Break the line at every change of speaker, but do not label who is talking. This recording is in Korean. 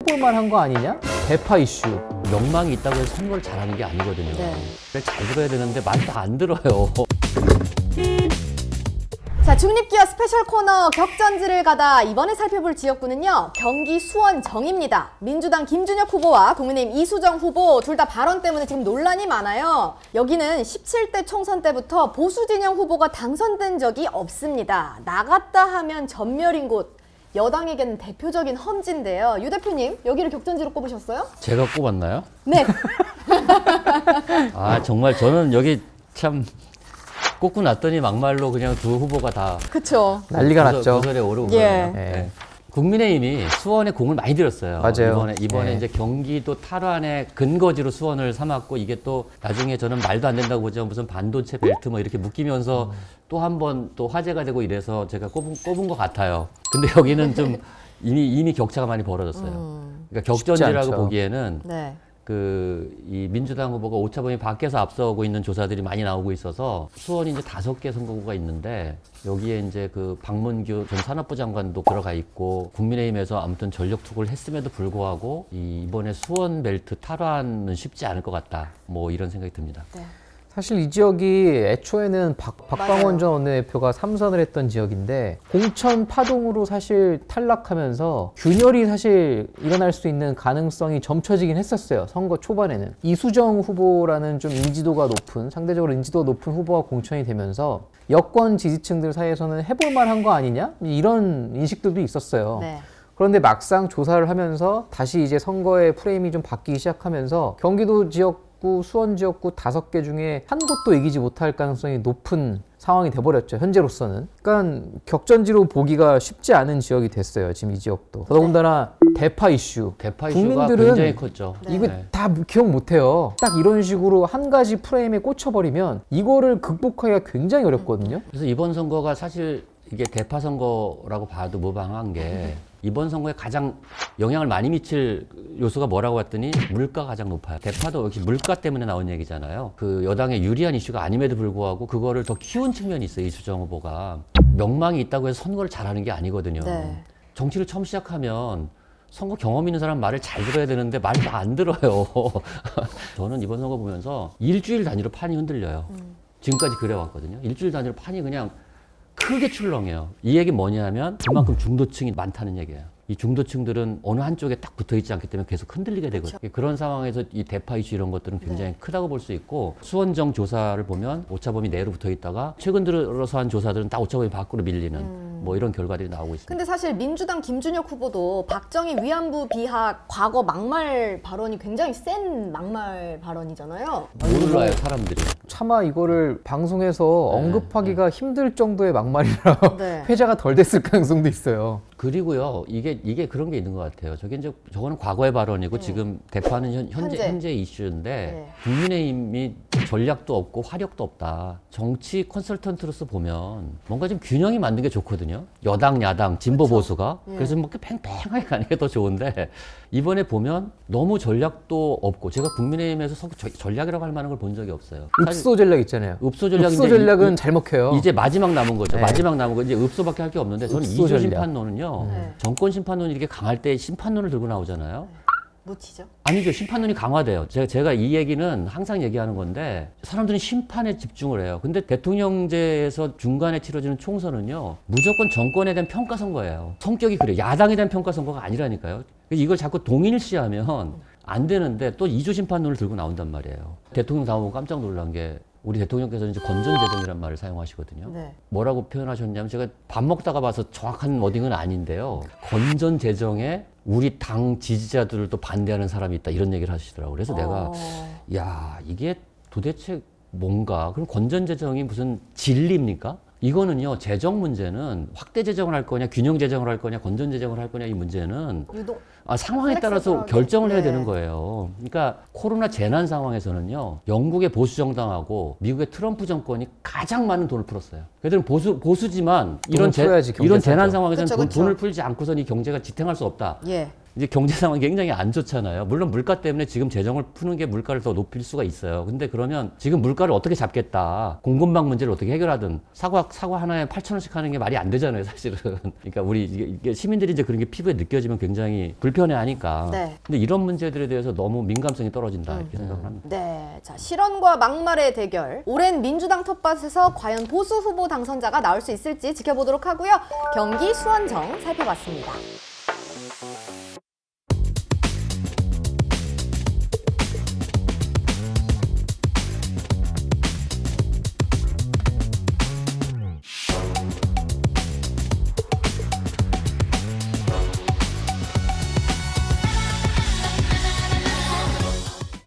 해볼만 한 거 아니냐? 대파 이슈.
명망이 있다고 해서 선거를 잘하는 게 아니거든요.
네.
잘 들어야 되는데 말이 다 안 들어요.
자, 중립기업 스페셜 코너 격전지를 가다 이번에 살펴볼 지역구는요, 경기 수원정입니다. 민주당 김준혁 후보와 국민의힘 이수정 후보 둘 다 발언 때문에 지금 논란이 많아요. 여기는 17대 총선 때부터 보수 진영 후보가 당선된 적이 없습니다. 나갔다 하면 전멸인 곳, 여당에게는 대표적인 험지인데요. 유 대표님, 여기를 격전지로 꼽으셨어요?
제가 꼽았나요?
네.
아, 정말 저는 여기 참 꼽고 났더니 막말로 그냥 두 후보가 다
그쵸.
난리가 났죠.
구설에 오르고.
예.
네. 국민의힘이 수원에 공을 많이 들였어요.
맞아요.
이번에
네.
이제 경기도 탈환의 근거지로 수원을 삼았고, 이게 또 나중에 저는 말도 안 된다고 보죠. 무슨 반도체 벨트 뭐 이렇게 묶이면서 또 한 번 또 화제가 되고 이래서 제가 꼽은 것 같아요. 근데 여기는 좀 이미 격차가 많이 벌어졌어요. 그러니까 격전지라고 보기에는
네.
이 민주당 후보가 오차범위 밖에서 앞서고 있는 조사들이 많이 나오고 있어서 수원이 이제 5개 선거구가 있는데, 여기에 이제 그 박문규 전 산업부 장관도 들어가 있고, 국민의힘에서 아무튼 전력 투구를 했음에도 불구하고 이번에 수원 벨트 탈환은 쉽지 않을 것 같다. 뭐 이런 생각이 듭니다.
네.
사실 이 지역이 애초에는 박광원 전 원내대표가 3선을 했던 지역인데, 공천 파동으로 사실 탈락하면서 균열이 사실 일어날 수 있는 가능성이 점쳐지긴 했었어요. 선거 초반에는. 이수정 후보라는 좀 상대적으로 인지도가 높은 후보가 공천이 되면서 여권 지지층들 사이에서는 해볼만 한 거 아니냐? 이런 인식들도 있었어요.
네.
그런데 막상 조사를 하면서 다시 이제 선거의 프레임이 좀 바뀌기 시작하면서 경기도 지역구, 수원 지역구 5개 중에 한 곳도 이기지 못할 가능성이 높은 상황이 돼버렸죠, 현재로서는. 그러니까 격전지로 보기가 쉽지 않은 지역이 됐어요, 지금 이 지역도. 더더군다나 대파 이슈.
대파 이슈가
국민들은
굉장히 컸죠.
이거 다 기억 못해요. 딱 이런 식으로 한 가지 프레임에 꽂혀버리면 이거를 극복하기가 굉장히 어렵거든요.
그래서 이번 선거가 사실 이게 대파 선거라고 봐도 무방한 게, 이번 선거에 가장 영향을 많이 미칠 요소가 뭐라고 했더니 물가가 가장 높아요. 대파도 역시 물가 때문에 나온 얘기잖아요. 그 여당의 유리한 이슈가 아님에도 불구하고 그거를 더 키운 측면이 있어요. 이수정 후보가. 명망이 있다고 해서 선거를 잘하는 게 아니거든요.
네.
정치를 처음 시작하면 선거 경험 있는 사람 말을 잘 들어야 되는데 말이 다 안 들어요. 저는 이번 선거 보면서 일주일 단위로 판이 흔들려요. 지금까지 그래왔거든요. 일주일 단위로 판이 그냥 크게 출렁해요. 이 얘기 뭐냐면 그만큼 중도층이 많다는 얘기예요. 이 중도층들은 어느 한쪽에 딱 붙어있지 않기 때문에 계속 흔들리게 되거든요. 그렇죠. 그런 상황에서 이 대파 이슈 이런 것들은 굉장히 크다고 볼 수 있고, 수원정 조사를 보면 오차범위 내로 붙어있다가 최근 들어서 한 조사들은 딱 오차범위 밖으로 밀리는 뭐 이런 결과들이 나오고 있습니다.
근데 사실 민주당 김준혁 후보도 박정희 위안부 비하 과거 막말 발언이 굉장히 센 막말 발언이잖아요.
몰라요, 사람들이.
차마 이거를 방송에서 언급하기가 힘들 정도의 막말이라 회자가 덜 됐을 가능성도 있어요.
그리고요, 이게 그런 게 있는 것 같아요. 저거는 과거의 발언이고 지금 대파는 현재 이슈인데, 국민의힘이 전략도 없고 화력도 없다. 정치 컨설턴트로서 보면 뭔가 좀 균형이 맞는 게 좋거든요. 여당, 야당, 진보, 보수가. 그래서 뭐 팽팽하게 가는 게 더 좋은데, 이번에 보면 너무 전략도 없고, 제가 국민의힘에서 전략이라고 할 만한 걸 본 적이 없어요.
읍소 전략 있잖아요.
읍소
전략은 잘 먹혀요.
이제 마지막 남은 거죠. 마지막 남은 거 이제 읍소밖에 할 게 없는데, 저는 이조
전략.
심판론은요, 정권 심판론이 이렇게 강할 때 심판론을 들고 나오잖아요.
묻히죠?
아니죠. 심판론이 강화돼요. 제가 이 얘기는 항상 얘기하는 건데, 사람들은 심판에 집중을 해요. 근데 대통령제에서 중간에 치러지는 총선은요, 무조건 정권에 대한 평가 선거예요. 성격이 그래요. 야당에 대한 평가 선거가 아니라니까요. 이걸 자꾸 동일시하면 안 되는데 또 이조 심판론을 들고 나온단 말이에요. 대통령 당하고 깜짝 놀란 게, 우리 대통령께서는 이제 건전재정이라는 말을 사용하시거든요. 뭐라고 표현하셨냐면, 제가 밥 먹다가 봐서 정확한 워딩은 아닌데요, 건전재정에 우리 당 지지자들도 반대하는 사람이 있다, 이런 얘기를 하시더라고요. 그래서 내가 야, 이게 도대체 뭔가, 그럼 건전재정이 무슨 진리입니까? 이거는요, 재정 문제는 확대 재정을 할 거냐, 균형 재정을 할 거냐, 건전 재정을 할 거냐, 이 문제는 상황에 따라서 결정을 해야 되는 거예요. 그러니까 코로나 재난 상황에서는요, 영국의 보수 정당하고 미국의 트럼프 정권이 가장 많은 돈을 풀었어요. 그들은 보수지만 이런 재난 상황에서는 돈을 풀지 않고선 이 경제가 지탱할 수 없다. 이제 경제 상황이 굉장히 안 좋잖아요. 물론 물가 때문에 지금 재정을 푸는 게 물가를 더 높일 수가 있어요. 근데 그러면 지금 물가를 어떻게 잡겠다. 공급망 문제를 어떻게 해결하든 사과 하나에 8,000원씩 하는 게 말이 안 되잖아요, 사실은. 그러니까 우리 이게 시민들이 이제 그런 게 피부에 느껴지면 굉장히 불편해하니까.
네.
근데 이런 문제들에 대해서 너무 민감성이 떨어진다 이렇게 생각을 합니다.
네, 자 실언과 막말의 대결. 오랜 민주당 텃밭에서 과연 보수 후보 당선자가 나올 수 있을지 지켜보도록 하고요. 경기 수원정 살펴봤습니다.